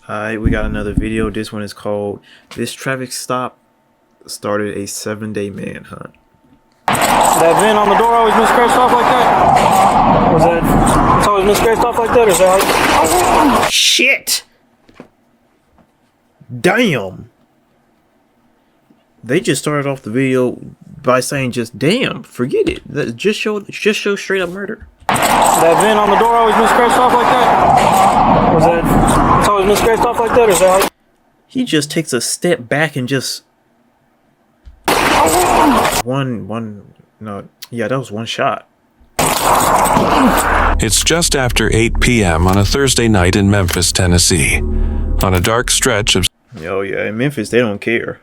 Alright, we got another video. This one is called "This Traffic Stop Started a 7-Day Manhunt." That VIN on the door always been scratched off like that? Was that, it's always been scratched off like that, or is that like... Shit! Damn! They just started off the video by saying just damn, forget it. That just show straight up murder. That VIN on the door always been scratched off like that? Was that, it's always been scratched off like that, or is that like... He just takes a step back and just... that was one shot. It's just after 8 p.m. on a Thursday night in Memphis, Tennessee. On a dark stretch of... Oh yeah, in Memphis they don't care.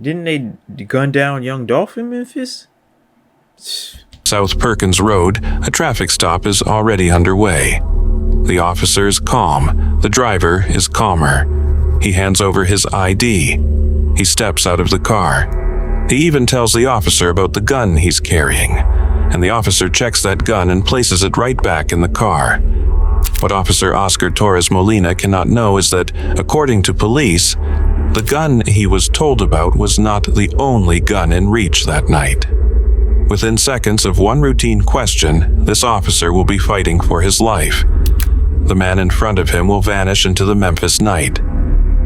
Didn't they gun down young Dolph in Memphis? South Perkins Road, a traffic stop is already underway. The officer is calm. The driver is calmer. He hands over his ID. He steps out of the car. He even tells the officer about the gun he's carrying, and the officer checks that gun and places it right back in the car. What Officer Oscar Torres Molina cannot know is that, according to police, the gun he was told about was not the only gun in reach that night. Within seconds of one routine question, this officer will be fighting for his life. The man in front of him will vanish into the Memphis night.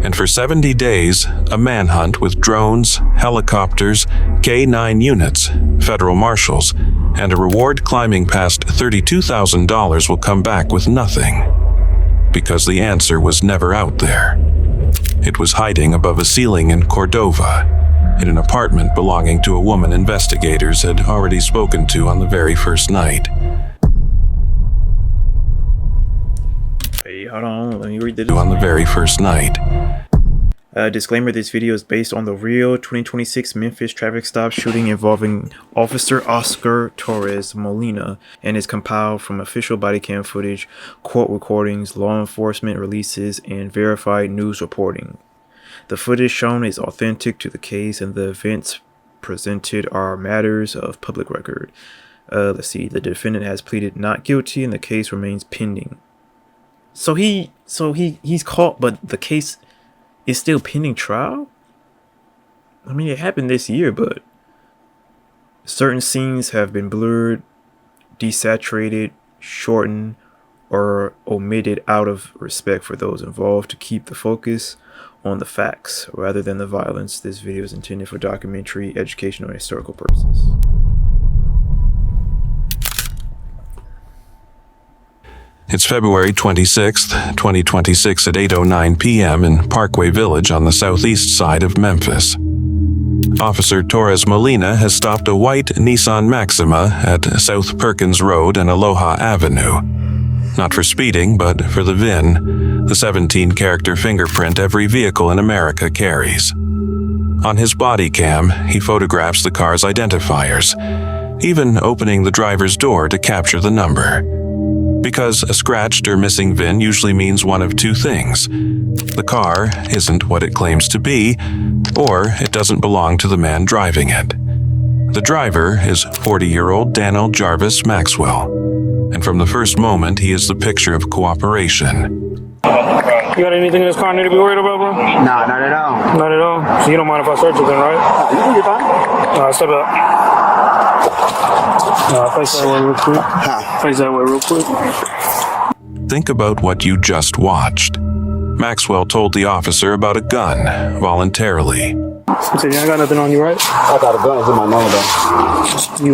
And for 70 days, a manhunt with drones, helicopters, K-9 units, federal marshals, and a reward climbing past $32,000 will come back with nothing. Because the answer was never out there. It was hiding above a ceiling in Cordova, in an apartment belonging to a woman investigators had already spoken to on the very first night. Hey, hold on, let me read this. On the very first night. Disclaimer, this video is based on the real 2026 Memphis traffic stop shooting involving Officer Oscar Torres Molina and is compiled from official body cam footage, court recordings, law enforcement releases, and verified news reporting. The footage shown is authentic to the case, and the events presented are matters of public record. Let's see. The defendant has pleaded not guilty, and the case remains pending. So he's caught, but the case is still pending trial. I mean, it happened this year, but certain scenes have been blurred, desaturated, shortened, or omitted out of respect for those involved to keep the focus on the facts rather than the violence. This video is intended for documentary, educational, and historical purposes. It's February 26th, 2026 at 8:09 p.m. in Parkway Village on the southeast side of Memphis. Officer Torres Molina has stopped a white Nissan Maxima at South Perkins Road and Aloha Avenue. Not for speeding, but for the VIN, the 17-character fingerprint every vehicle in America carries. On his body cam, he photographs the car's identifiers, even opening the driver's door to capture the number. Because a scratched or missing VIN usually means one of two things. The car isn't what it claims to be, or it doesn't belong to the man driving it. The driver is 40-year-old Daniel Jarvis Maxwell, and from the first moment he is the picture of cooperation. You got anything in this car I need to be worried about, bro? Nah, not at all. Not at all? So you don't mind if I search it then, right? You think you're fine? Step up. Face that way real quick. Face that way real quick. Think about what you just watched. Maxwell told the officer about a gun, voluntarily. You said you ain't got nothing on you, right? I got a gun. It's in my name,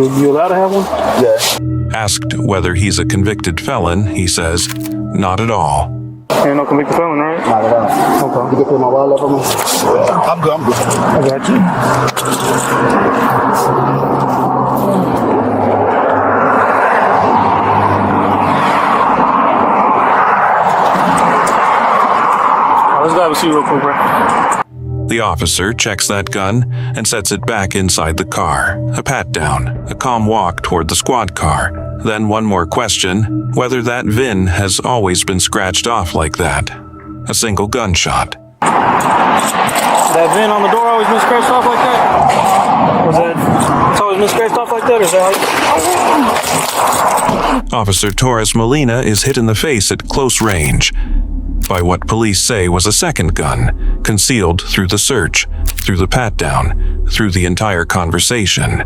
though. You allowed to have one? Yeah. Asked whether he's a convicted felon, he says, not at all. Ain't no convicted felon, right? Not at all. Okay. You can put my wallet over me? Yeah. I'm good. I got you. Let's grab a seat real quick, bro. The officer checks that gun and sets it back inside the car. A pat down, a calm walk toward the squad car. Then one more question, whether that VIN has always been scratched off like that. A single gunshot. That VIN on the door always been scratched off like that? Was that, it's always been scratched off like that, or is that like... Officer Torres Molina is hit in the face at close range. by what police say was a second gun, concealed through the search, through the pat-down, through the entire conversation.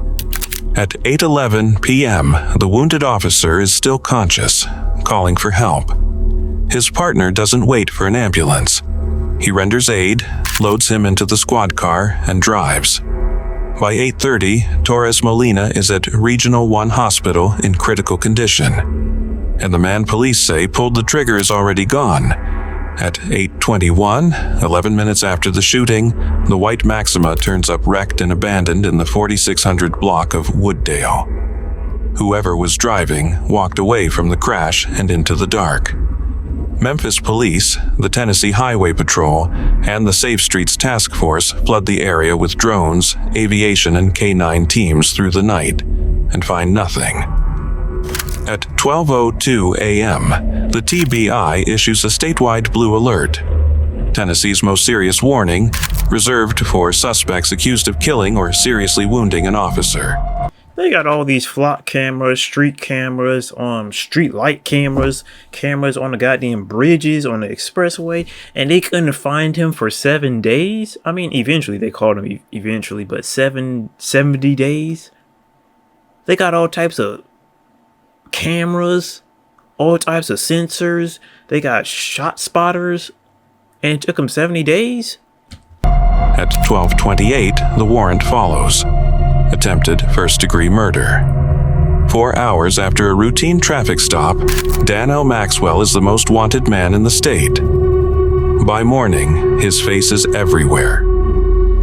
At 8:11 p.m., the wounded officer is still conscious, calling for help. His partner doesn't wait for an ambulance. He renders aid, loads him into the squad car, and drives. By 8:30, Torres Molina is at Regional 1 Hospital in critical condition, and the man police say pulled the trigger is already gone. At 8:21, 11 minutes after the shooting, the white Maxima turns up wrecked and abandoned in the 4600 block of Wooddale. Whoever was driving walked away from the crash and into the dark. Memphis Police, the Tennessee Highway Patrol, and the Safe Streets Task Force flood the area with drones, aviation, and K-9 teams through the night and find nothing. At 12:02 a.m., the TBI issues a statewide blue alert, Tennessee's most serious warning, reserved for suspects accused of killing or seriously wounding an officer. They got all these flock cameras, street light cameras, cameras on the goddamn bridges, on the expressway, and they couldn't find him for 7 days? I mean, eventually, they called him eventually, but 70 days? They got all types of cameras, all types of sensors, they got shot spotters, and it took them 70 days? At 12:28, the warrant follows. Attempted first-degree murder. 4 hours after a routine traffic stop, Dan L. Maxwell is the most wanted man in the state. By morning, his face is everywhere.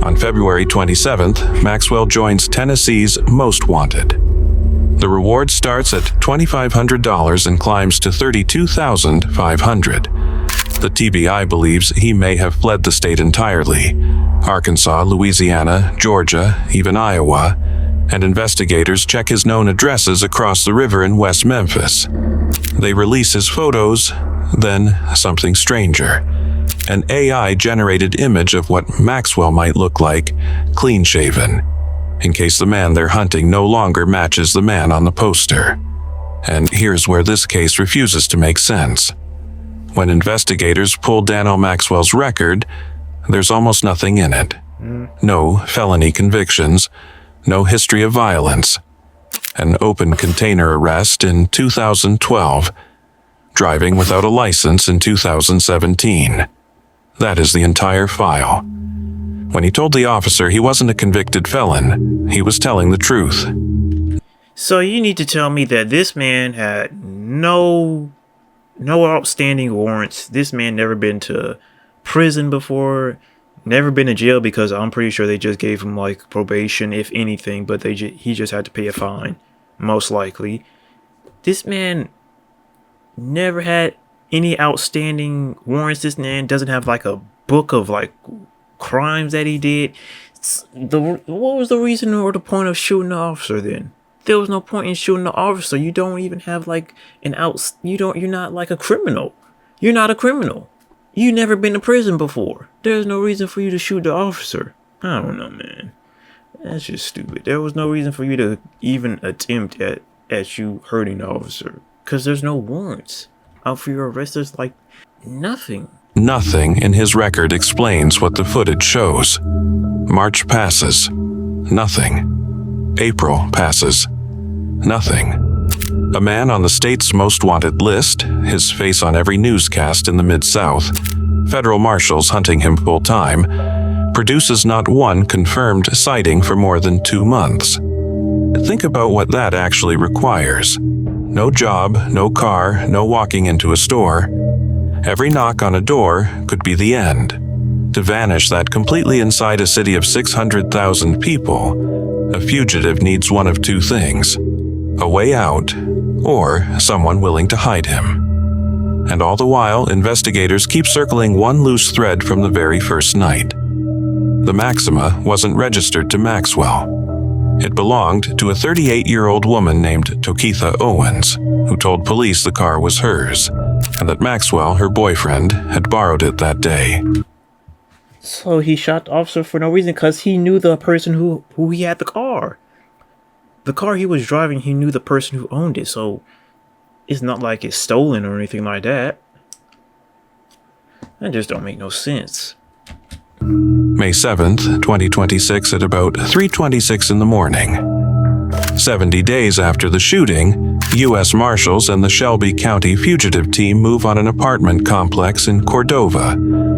On February 27th, Maxwell joins Tennessee's Most Wanted. The reward starts at $2,500 and climbs to $32,500. The TBI believes he may have fled the state entirely. Arkansas, Louisiana, Georgia, even Iowa, and investigators check his known addresses across the river in West Memphis. They release his photos, then something stranger. An AI-generated image of what Maxwell might look like, clean-shaven, in case the man they're hunting no longer matches the man on the poster. And here's where this case refuses to make sense. When investigators pull Daniel Maxwell's record, there's almost nothing in it. No felony convictions, no history of violence, an open container arrest in 2012, driving without a license in 2017. That is the entire file. When he told the officer he wasn't a convicted felon, he was telling the truth. So you need to tell me that this man had no outstanding warrants. This man never been to prison before, never been to jail, because I'm pretty sure they just gave him like probation, if anything, but he just had to pay a fine, most likely. This man never had any outstanding warrants. This man doesn't have like a book of like crimes that he did. What was the reason or the point of shooting the officer then? There was no point in shooting the officer. You don't even have like you're not like a criminal. You're not a criminal. You never been to prison before. There's no reason for you to shoot the officer. I don't know, man. That's just stupid. There was no reason for you to even attempt at you hurting the officer, because there's no warrants out for your arrest. There's like nothing. Nothing in his record explains what the footage shows. March passes. Nothing. April passes. Nothing. A man on the state's most wanted list, his face on every newscast in the Mid-South, federal marshals hunting him full-time, produces not one confirmed sighting for more than 2 months. Think about what that actually requires. No job, no car, no walking into a store. Every knock on a door could be the end. To vanish that completely inside a city of 600,000 people, a fugitive needs one of two things: a way out, or someone willing to hide him. And all the while, investigators keep circling one loose thread from the very first night. The Maxima wasn't registered to Maxwell. It belonged to a 38-year-old woman named Tokitha Owens, who told police the car was hers, and that Maxwell, her boyfriend, had borrowed it that day. So he shot the officer for no reason, because he knew the person who he had the car. The car he was driving, he knew the person who owned it, so it's not like it's stolen or anything like that. That just don't make no sense. May 7th, 2026 at about 3:26 in the morning. 70 days after the shooting, U.S. Marshals and the Shelby County fugitive team move on an apartment complex in Cordova,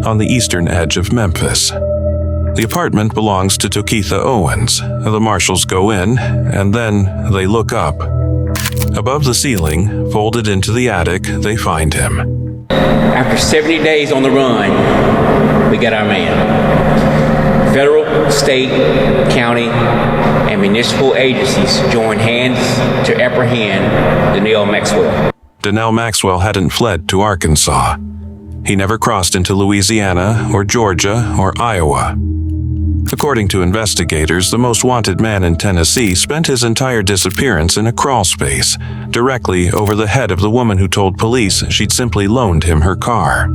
on the eastern edge of Memphis. The apartment belongs to Tokitha Owens. The Marshals go in, and then they look up. Above the ceiling, folded into the attic, they find him. After 70 days on the run, we got our man. Federal, state, county, and municipal agencies joined hands to apprehend Donnell Maxwell. Donnell Maxwell hadn't fled to Arkansas. He never crossed into Louisiana or Georgia or Iowa. According to investigators, the most wanted man in Tennessee spent his entire disappearance in a crawl space, directly over the head of the woman who told police she'd simply loaned him her car.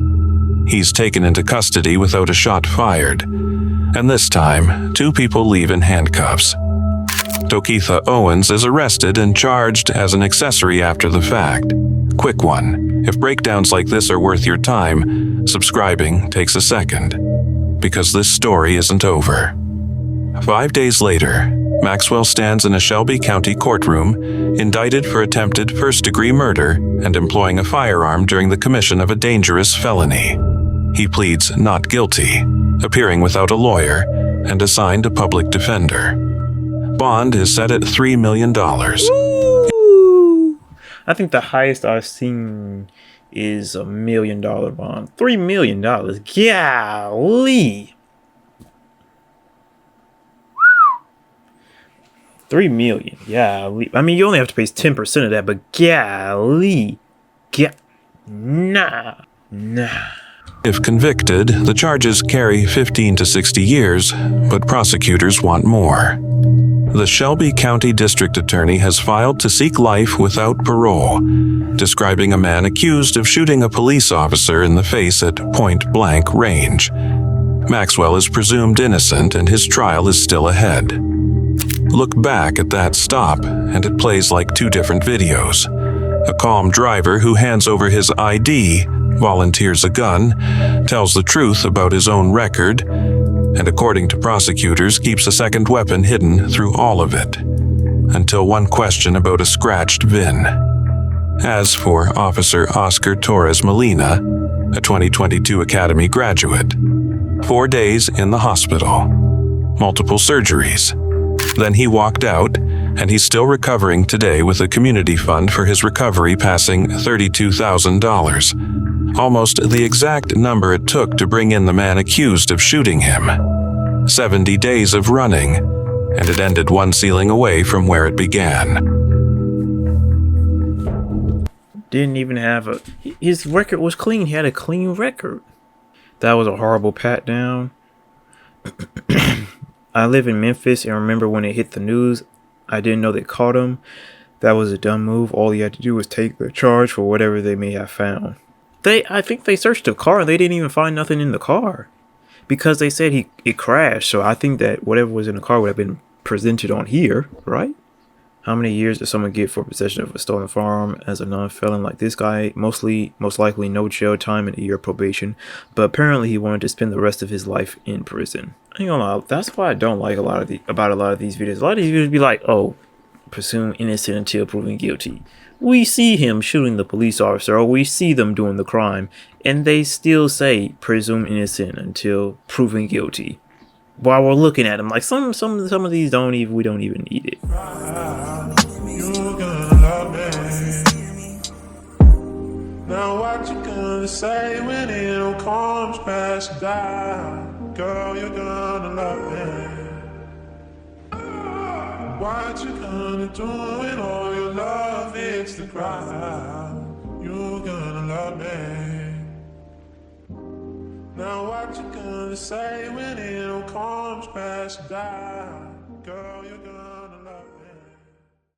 He's taken into custody without a shot fired. And this time, 2 people leave in handcuffs. Tokitha Owens is arrested and charged as an accessory after the fact. Quick one. If breakdowns like this are worth your time, subscribing takes a second. Because this story isn't over. 5 days later, Maxwell stands in a Shelby County courtroom, indicted for attempted first-degree murder and employing a firearm during the commission of a dangerous felony. He pleads not guilty, appearing without a lawyer, and assigned a public defender. Bond is set at $3 million. Woo! I think the highest I've seen is $1 million bond. $3 million. Golly. 3 million. Golly. I mean, you only have to pay 10% of that, but golly. Nah. If convicted, the charges carry 15 to 60 years, but prosecutors want more. The Shelby County District Attorney has filed to seek life without parole, describing a man accused of shooting a police officer in the face at point-blank range. Maxwell is presumed innocent and his trial is still ahead. Look back at that stop, and it plays like 2 different videos. A calm driver who hands over his ID, volunteers a gun, tells the truth about his own record, and according to prosecutors, keeps a second weapon hidden through all of it, until one question about a scratched VIN. As for Officer Oscar Torres Molina, a 2022 Academy graduate, 4 days in the hospital, multiple surgeries. Then he walked out, and he's still recovering today with a community fund for his recovery passing $32,000. Almost the exact number it took to bring in the man accused of shooting him. 70 days of running, and it ended one ceiling away from where it began. Didn't even have his record was clean. He had a clean record. That was a horrible pat down. I live in Memphis, and remember when it hit the news, I didn't know they caught him. That was a dumb move. All he had to do was take the charge for whatever they may have found. I think they searched the car and they didn't even find nothing in the car because they said it crashed. So I think that whatever was in the car would have been presented on here, right? How many years does someone get for possession of a stolen firearm as a non-felon like this guy? Most likely no jail time and a year probation, but apparently he wanted to spend the rest of his life in prison. I ain't gonna lie, that's why I don't like about a lot of these videos. A lot of these videos be like, oh, presume innocent until proven guilty. We see him shooting the police officer, or we see them doing the crime, and they still say presume innocent until proven guilty. While we're looking at them, like some of these we don't even need it. Now what you gonna say when it all comes crashing down? Girl, you're gonna love me. What you gonna do when all your love hits the ground? You're gonna love me. Now what you gonna say when it all comes crashing down? Girl, you're gonna